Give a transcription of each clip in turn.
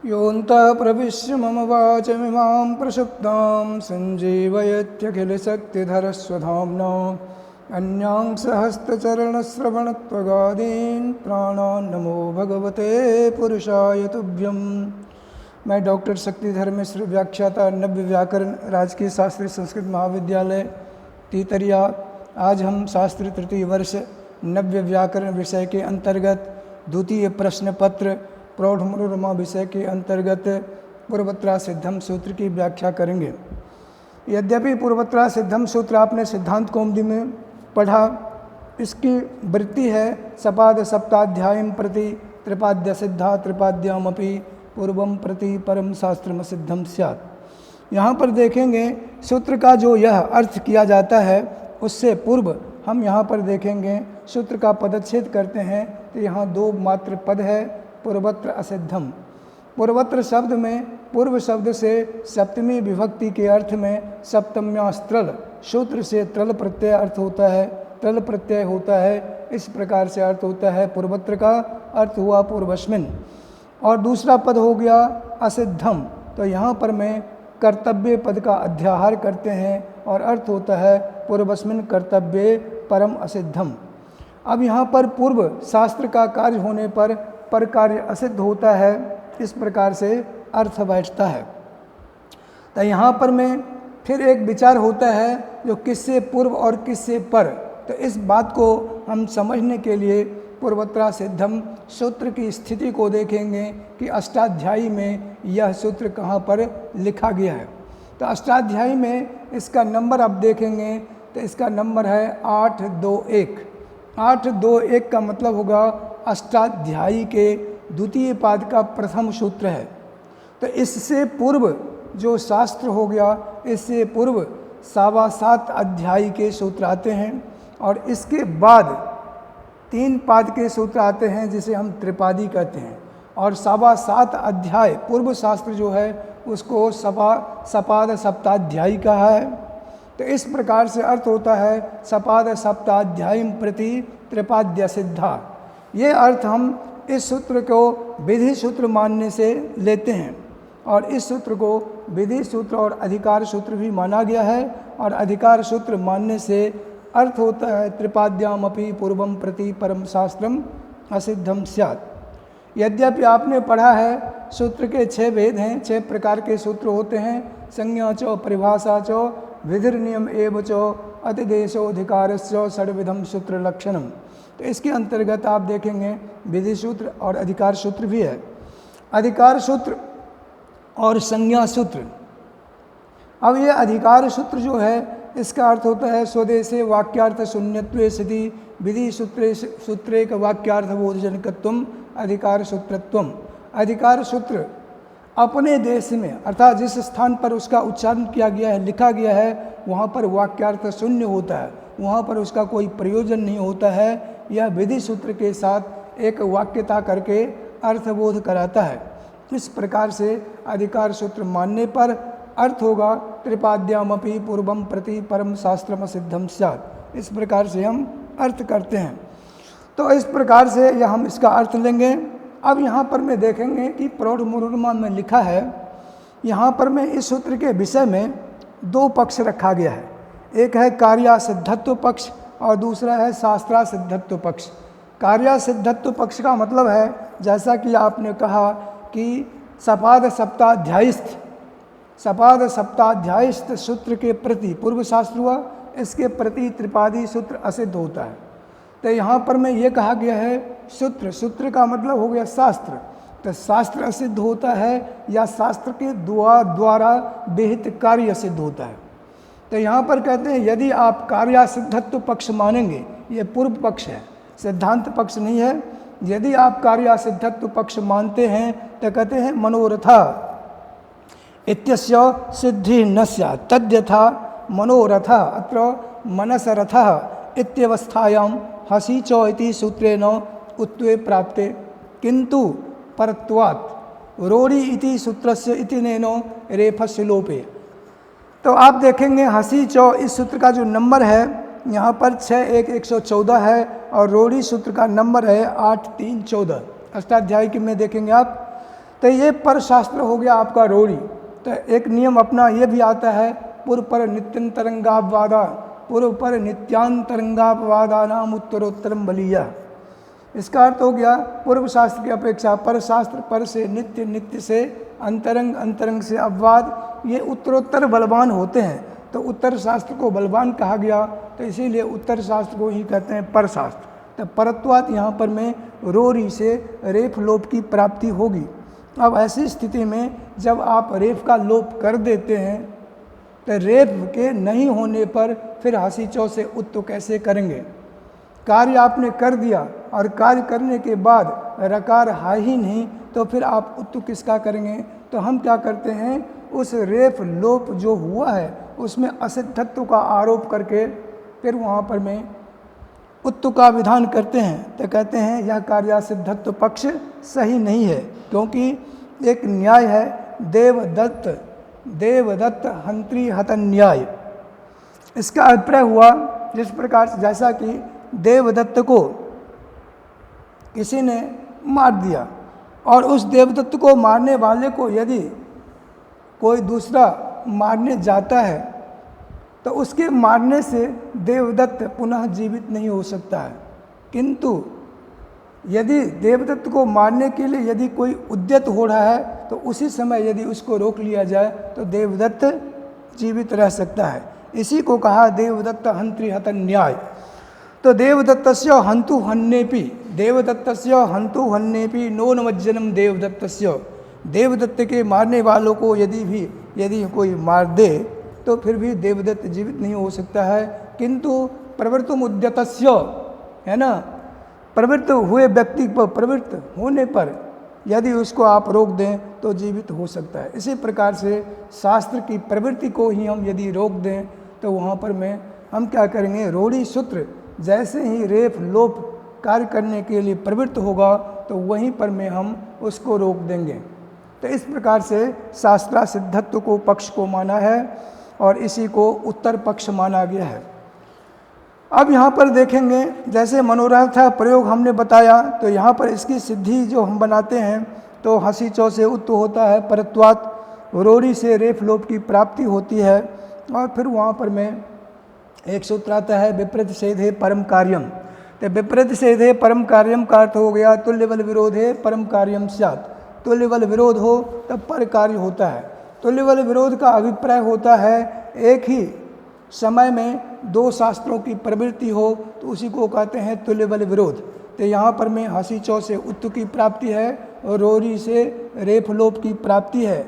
योऽन्तः प्रविश्य मम वाचमिमां प्रसुप्तां सञ्जीवयत्यखिलशक्तिधरस्वधाम्ना अन्यांसहस्तचरणश्रवणत्वगादीन् प्राणान् नमो भगवते पुरुषाय तुभ्यं। मैं डॉक्टर शक्तिधर मिश्र, व्याख्याता, नव्य व्याकरण, राजकीय शास्त्री संस्कृत महाविद्यालय तीतरिया। आज हम शास्त्र तृतीय वर्ष नव्य व्याकरण विषय के अंतर्गत द्वितीय प्रश्न पत्र प्रौढ़ मनोरमा विषय के अंतर्गत पूर्वत्रा सिद्धम सूत्र की व्याख्या करेंगे। यद्यपि पूर्वत्रा सिद्धम सूत्र आपने सिद्धांत कौमुदी में पढ़ा, इसकी वृत्ति है सपाद सप्ताध्यायम प्रति त्रिपाद्य सिद्धा त्रिपाद्यामपि पूर्वम प्रति परम शास्त्रम सिद्धम स्यात्। यहाँ पर देखेंगे सूत्र का जो यह अर्थ किया जाता है उससे पूर्व हम यहाँ पर देखेंगे सूत्र का पदच्छेद करते हैं तो यहाँ दो मात्र पद है, पूर्वत्र असिद्धम। पूर्वत्र शब्द में पूर्व शब्द से सप्तमी विभक्ति के अर्थ में सप्तम्यास्त्रल सूत्र से त्रल प्रत्यय अर्थ होता है, त्रल प्रत्यय होता है। इस प्रकार से अर्थ होता है। पूर्वत्र का अर्थ हुआ पूर्वस्मिन। और दूसरा पद हो गया असिद्धम, तो यहाँ पर में कर्तव्य पद का अध्याहार करते हैं और अर्थ होता है पूर्वस्मिन कर्तव्य परम असिद्धम। अब यहाँ पर पूर्व शास्त्र का कार्य होने पर कार्य असिद्ध होता है, इस प्रकार से अर्थ बैठता है। तो यहाँ पर में फिर एक विचार होता है जो किससे पूर्व और किससे पर। तो इस बात को हम समझने के लिए पूर्वत्रा सिद्धम सूत्र की स्थिति को देखेंगे कि अष्टाध्यायी में यह सूत्र कहाँ पर लिखा गया है। तो अष्टाध्यायी में इसका नंबर आप देखेंगे तो इसका नंबर है 821। 821 का मतलब होगा अष्टाध्यायी के द्वितीय पाद का प्रथम सूत्र है। तो इससे पूर्व जो शास्त्र हो गया, इससे पूर्व 7.25 अध्यायी के सूत्र आते हैं और इसके बाद 3 पाद के सूत्र आते हैं जिसे हम त्रिपादी कहते हैं। और 7.25 अध्याय पूर्व शास्त्र जो है उसको सपाद सप्ताध्यायी कहा है। तो इस प्रकार से अर्थ होता है सपाद सप्ताध्यायी प्रति त्रिपाद्य सिद्धा। ये अर्थ हम इस सूत्र को विधि सूत्र मानने से लेते हैं और इस सूत्र को विधि सूत्र और अधिकार सूत्र भी माना गया है। और अधिकार सूत्र मानने से अर्थ होता है त्रिपाद्यामपि पूर्वम प्रति परम शास्त्रम असिद्धम स्यात्। यद्यपि आपने पढ़ा है सूत्र के 6 भेद हैं, 6 प्रकार के सूत्र होते हैं। संज्ञा चो, परिभाषा चो, विधिर नियम एव चो, अतिदेशो अधिकारस्यो षड्विधम सूत्र लक्षणम। तो इसके अंतर्गत आप देखेंगे विधि सूत्र और अधिकार सूत्र भी है। अधिकार सूत्र और संज्ञा सूत्र। अब ये अधिकार सूत्र जो है इसका अर्थ होता है स्वदेशे वाक्यार्थ शून्यत्वे स्थिति विधि सूत्रे का वाक्यार्थ बोधजनकत्वम अधिकार सूत्रत्वम। अधिकार सूत्र अपने देश में अर्थात जिस स्थान पर उसका उच्चारण किया गया है, लिखा गया है, वहाँ पर वाक्यार्थ शून्य होता है, वहाँ पर उसका कोई प्रयोजन नहीं होता है। यह विधि सूत्र के साथ एक वाक्यता करके अर्थबोध कराता है। इस प्रकार से अधिकार सूत्र मानने पर अर्थ होगा त्रिपाद्यामपि पूर्वम प्रति परम शास्त्रम सिद्धम स्यात्। इस प्रकार से हम अर्थ करते हैं। तो इस प्रकार से यह हम इसका अर्थ लेंगे। अब यहाँ पर में देखेंगे कि प्रौढ़ मनोरमा में लिखा है, यहाँ पर में इस सूत्र के विषय में 2 पक्ष रखा गया है। एक है कार्या सिद्धत्व पक्ष और दूसरा है शास्त्रा सिद्धत्व पक्ष। कार्या सिद्धत्व पक्ष का मतलब है जैसा कि आपने कहा कि सपाद सप्ताध्यायस्थ सूत्र के प्रति पूर्व शास्त्र हुआ, इसके प्रति त्रिपादी सूत्र असिद्ध होता है। तो यहाँ पर में ये कहा गया है सूत्र का मतलब हो गया शास्त्र। तो शास्त्र असिद्ध होता है या शास्त्र के द्वारा विहित कार्य असिद्ध होता है। तो यहाँ पर कहते हैं यदि आप कार्या सिद्धत्व पक्ष मानेंगे, ये पूर्व पक्ष है, सिद्धांत पक्ष नहीं है। यदि आप कार्या सिद्धत्व पक्ष मानते हैं तो कहते हैं मनोरथा इत्यस्य सिद्धि न स्यात् तद्यथा मनोरथ अत्र मनसरथः इत्यवस्थायां हसीचो इति सूत्रेण उत्वे प्राप्ते किंतु परत्वात् रोड़ी इति सूत्रस्य इतिनेनो रेफस्य लोपे। तो आप देखेंगे हसीचो इस सूत्र का जो नंबर है यहाँ पर 6-1-114 है और रोड़ी सूत्र का नंबर है 8-3-14। अष्टाध्यायी की में देखेंगे आप तो ये पर शास्त्र हो गया आपका रोड़ी। तो एक नियम अपना ये भी आता है, पूर्व पर नित्यंतरंगापवादा, पूर्व पर नित्यांतरंगापवादा नाम उत्तरोत्तरम बलीय। इसका अर्थ हो गया पूर्व शास्त्र की अपेक्षा पर शास्त्र, पर से नित्य, नित्य से अंतरंग, अंतरंग से अपवाद, ये उत्तरोत्तर बलवान होते हैं। तो उत्तर शास्त्र को बलवान कहा गया, तो इसीलिए उत्तर शास्त्र को ही कहते हैं पर शास्त्र। तो परत्वात यहाँ पर में रोरी से रेफ लोप की प्राप्ति होगी। अब ऐसी स्थिति में जब आप रेफ का लोप कर देते हैं तो रेफ के नहीं होने पर फिर हसी चौ से उत्तु कैसे करेंगे? कार्य आपने कर दिया और कार्य करने के बाद रकार है ही नहीं, तो फिर आप उत्तु किसका करेंगे? तो हम क्या करते हैं, उस रेफ लोप जो हुआ है उसमें असिद्धत्व का आरोप करके फिर वहाँ पर में उत्तु का विधान करते हैं। तो कहते हैं यह कार्यासिद्धत्व पक्ष सही नहीं है, क्योंकि एक न्याय है देवदत्त, देवदत्त हंत्री हतन न्याय। इसका अभिप्राय हुआ जिस प्रकार से जैसा कि देवदत्त को किसी ने मार दिया और उस देवदत्त को मारने वाले को यदि कोई दूसरा मारने जाता है तो उसके मारने से देवदत्त पुनः जीवित नहीं हो सकता है। किंतु यदि देवदत्त को मारने के लिए यदि कोई उद्यत हो रहा है तो उसी समय यदि उसको रोक लिया जाए तो देवदत्त जीवित रह सकता है। इसी को कहा देवदत्त हंत्री हतन न्याय। तो देवदत्तस्य हंतु हन्नेपि, देवदत्तस्य हंतु हन्नेपि नो नमज्जनम देवदत्तस्य, देवदत्त के मारने वालों को यदि कोई मार दे तो फिर भी देवदत्त जीवित नहीं हो सकता है। किंतु प्रवृत्तुम उद्यतस्य, है ना, प्रवृत्त हुए व्यक्ति पर, प्रवृत्त होने पर यदि उसको आप रोक दें तो जीवित हो सकता है। इसी प्रकार से शास्त्र की प्रवृत्ति को ही हम यदि रोक दें तो वहाँ पर में हम क्या करेंगे, रूढ़ि सूत्र जैसे ही रेफ लोप कार्य करने के लिए प्रवृत्त होगा तो वहीं पर में हम उसको रोक देंगे। तो इस प्रकार से शास्त्रा सिद्धत्व को पक्ष को माना है और इसी को उत्तर पक्ष माना गया है। अब यहाँ पर देखेंगे जैसे मनोरथ प्रयोग हमने बताया, तो यहाँ पर इसकी सिद्धि जो हम बनाते हैं तो हंसी चौ से उत्तु होता है, परत्वात रोड़ी से रेफ लोप की प्राप्ति होती है। और फिर वहाँ पर में एक सूत्र आता है विप्रतिषेधे परम कार्यम। तो विप्रतिषेधे परम कार्यम का अर्थ हो गया तुल्यबल विरोधे परम कार्यम स्यात्। तुल्यबल विरोध हो तब पर कार्य होता है। तुल्यबल विरोध का अभिप्राय होता है एक ही समय में दो शास्त्रों की प्रवृत्ति हो तो उसी को कहते हैं तुल्यबल विरोध। तो यहाँ पर में हंसी चौ से उत्तु की प्राप्ति है और रोरी से रेफ लोप की प्राप्ति है,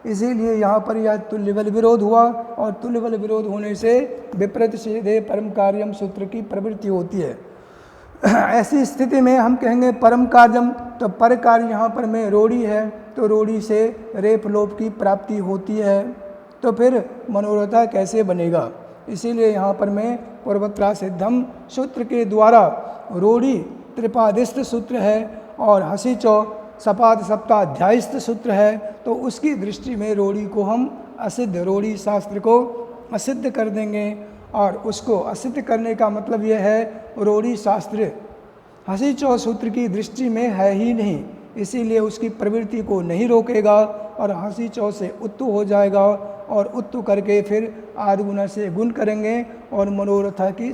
इसीलिए यहाँ पर यह तुल्यबल विरोध हुआ। और तुल्यबल विरोध होने से विप्रतिषेधे परम कार्यम सूत्र की प्रवृत्ति होती है। ऐसी स्थिति में हम कहेंगे परम कार्यम, तो पर कार्य यहाँ पर में रोड़ी है तो रोड़ी से रेफ लोप की प्राप्ति होती है। तो फिर मनोरथा कैसे बनेगा? इसीलिए यहाँ पर में पूर्वत्रा सिद्धम सूत्र के द्वारा रोड़ी त्रिपादिस्थ सूत्र है और हंसी चौ सपाद सप्ताध्यायस्थ सूत्र है, तो उसकी दृष्टि में रोड़ी को हम असिद्ध, रोड़ी शास्त्र को असिद्ध कर देंगे। और उसको असिद्ध करने का मतलब यह है रोड़ी शास्त्र हंसी चौ सूत्र की दृष्टि में है ही नहीं, इसीलिए उसकी प्रवृत्ति को नहीं रोकेगा और हंसी चौ से उत्तु हो जाएगा और उत्तु करके फिर आदि गुना से गुण करेंगे और मनोरथा की